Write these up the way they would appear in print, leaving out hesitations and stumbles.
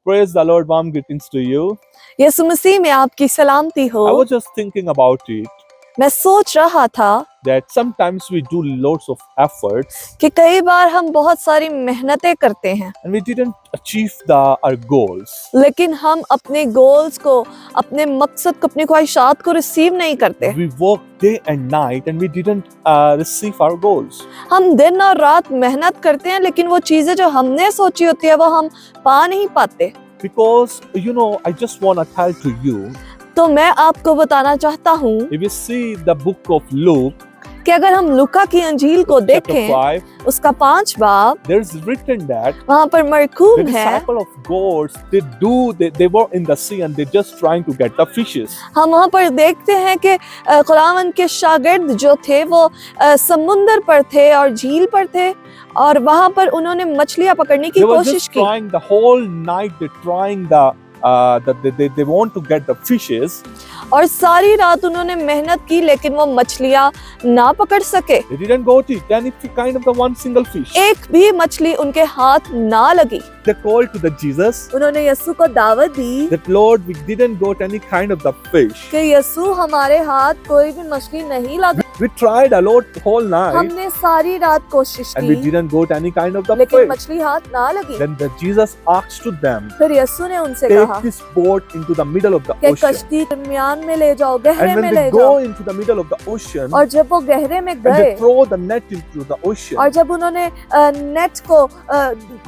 Praise the Lord, warm greetings to you. यीशु मसीह में आपकी सलामती हो। I was just thinking about it मैं सोच रहा था that sometimes we do lots of efforts कि कई बार हम बहुत सारी मेहनतें करते हैं, and we didn't achieve our goals. लेकिन हम अपने गोल्स को, अपने मकसद को, अपनी ख्वाहिशात को रिसीव नहीं करते। We work day and night and we didn't receive our goals. हम दिन और रात मेहनत करते हैं, लेकिन वो चीजें जो हमने सोची होती है वो हम पा नहीं पाते। Because, I just want to tell to you, तो मैं आपको बताना चाहता हूँ if you see the book of Luke, कि अगर हम लूका की अंजील को chapter देखें, 5, उसका 5 बाब, there's written that वहाँ पर the मरकूब है। disciple of gods, they were in the sea and they're just trying to get the fishes. हम वहाँ पर देखते हैं कि खुदावंद के शागिर्द जो थे वो समुंदर पर थे और झील पर थे, और वहाँ पर उन्होंने मछलियाँ पकड़ने की They were कोशिश just की। trying the whole night, they're trying they want to get the fishes. और सारी रात उन्होंने मेहनत की, लेकिन वो मछलियाँ ना पकड़ सके। They didn't go to it, any kind of the one single fish. एक भी मछली उनके हाथ ना लगी। They called to the Jesus उन्होंने यीशु को दावत दी that Lord, we didn't got any kind of the fish. कि यीशु हमारे हाथ कोई भी मछली नहीं लगी। We tried a lot whole night हमने सारी रात कोशिश and we की, didn't got any kind of the लेकिन fish. मछली हाथ ना लगी। Then the Jesus asked to them, फिर यीशु ने उनसे take कहा this boat into the middle of the कि ocean. कश्ती दरमियान में ले जाओ, गहरे And में when ले they जाओ। go into the middle of the ocean और जब वो गहरे में and गए they throw the net into the ocean, और जब उन्होंने नेट को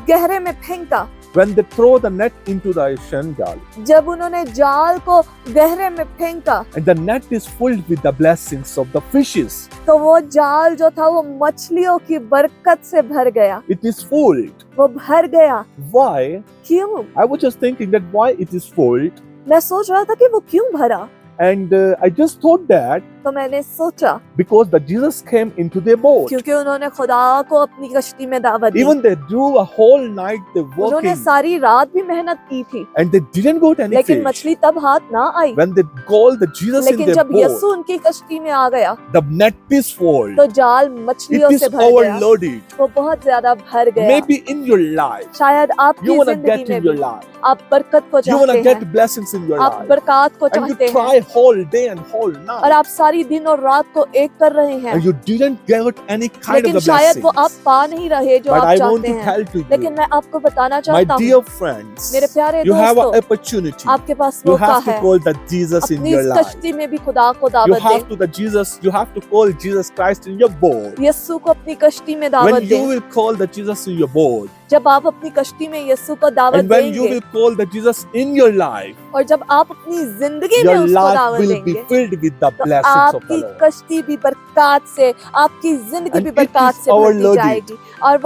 गहरे में फेंका, when they throw the net into the ocean, God, जब उन्होंने जाल को गहरे में फेंका, and the net is filled with the blessings of the fishes. तो वो जाल जो था वो मछलियों की बरकत से भर गया। It is full. वो भर गया। Why? क्यों? I was just thinking that why it is full, मैं सोच रहा था कि वो क्यों भरा, and I just thought that तो मैंने सोचा because the Jesus came into their boat. क्योंकि उन्होंने खुदा को अपनी कश्ती में दावत दी। Even they drew a whole night they उन्होंने working सारी रात भी मेहनत की थी, and they didn't got any लेकिन fish. मछली तब हाथ ना आई। When they called the Jesus in लेकिन their जब boat, यीशु उनकी कश्ती में आ गया, the net is full. तो जाल मछलियों It is से भर गया। overloaded. वो बहुत ज्यादा भर गया। Maybe in your life, शायद आपकी you want to जिंदगी get में in your भी life. आप बरकत को You want to चाहते get हैं, blessings in your आप life. बरकत को And you चाहते हैं, try whole day and whole और night. आप सारी दिन और रात को एक कर रहे हैं, And you didn't get any kind of लेकिन the शायद वो आप blessings. पा नहीं रहे जो But आप I want चाहते to हैं। tell to लेकिन you, मैं आपको बताना my चाहता dear हूँ, friends, मेरे प्यारे you have दोस्तों, an opportunity. आपके पास You मौका have to है call the Jesus in अपनी your इस life. कश्ती में भी खुदा को You दावत have दें, you have to call Jesus Christ in your boat. यीशु को अपनी कश्ती में दावत When you दें। will call the Jesus in your boat, जब आप अपनी कश्ती में यीशु को दावत and when you देंगे, will call the Jesus in your life, और जब आप अपनी जिंदगी में your उसको life दावत will be देंगे, filled with the तो blessings of the आपकी Lord. कश्ती भी बरकत से, आपकी जिंदगी And भी it बरकत is से भरती overloaded. जाएगी, और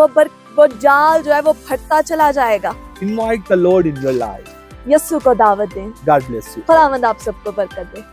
वो जाल जो है वो फटता चला जाएगा। Invite the Lord in your life. यीशु को दावत दें। God bless you. खुदावंद आप सबको बरकत दे।